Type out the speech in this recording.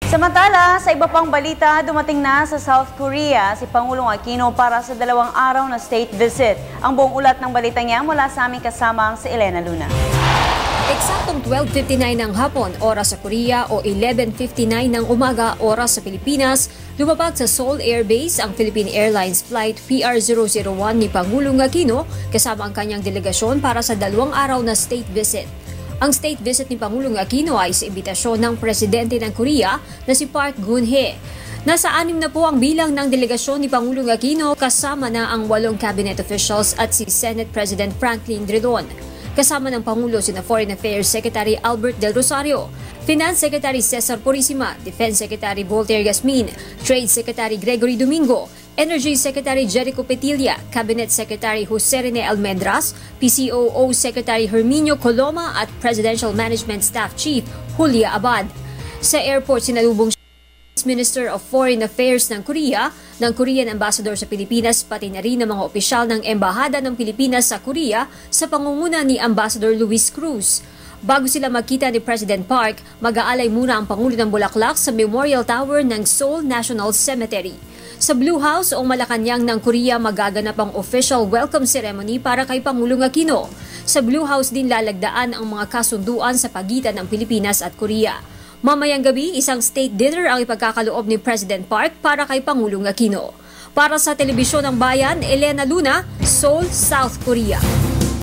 Samantala, sa iba pang balita, dumating na sa South Korea si Pangulong Aquino para sa 2 araw na state visit. Ang buong ulat ng balita niya mula sa aming kasamang si Elena Luna. Eksaktong 12:59 ng hapon, oras sa Korea o 11:59 ng umaga, oras sa Pilipinas, lumabag sa Seoul Air Base ang Philippine Airlines Flight PR001 ni Pangulong Aquino kasama ang kanyang delegasyon para sa 2 araw na state visit. Ang state visit ni Pangulong Aquino ay sa imbitasyon ng presidente ng Korea na si Park Geun-hye. Nasa 6 na po ang bilang ng delegasyon ni Pangulong Aquino kasama na ang 8 cabinet officials at si Senate President Franklin Drilon. Kasama ng Pangulo sina Foreign Affairs Secretary Albert Del Rosario, Finance Secretary Cesar Purisima, Defense Secretary Voltaire Gasmin, Trade Secretary Gregory Domingo, Energy Secretary Jericho Petilla, Cabinet Secretary Jose Rene Almendras, PCOO Secretary Herminio Coloma at Presidential Management Staff Chief Julia Abad. Sa airport sinalubong Minister of Foreign Affairs ng Korea, ng Korean Ambassador sa Pilipinas, pati na rin ng mga opisyal ng Embahada ng Pilipinas sa Korea sa pangunguna ni Ambassador Luis Cruz. Bago sila magkita ni President Park, mag-aalay muna ang Pangulo ng Bulaklak sa Memorial Tower ng Seoul National Cemetery. Sa Blue House o Malacanang ng Korea magaganap ang official welcome ceremony para kay Pangulong Aquino. Sa Blue House din lalagdaan ang mga kasunduan sa pagitan ng Pilipinas at Korea. Mamayang gabi, isang state dinner ang ipagkakaloob ni President Park para kay Pangulong Aquino. Para sa Telebisyon ng Bayan, Elena Luna, Seoul, South Korea.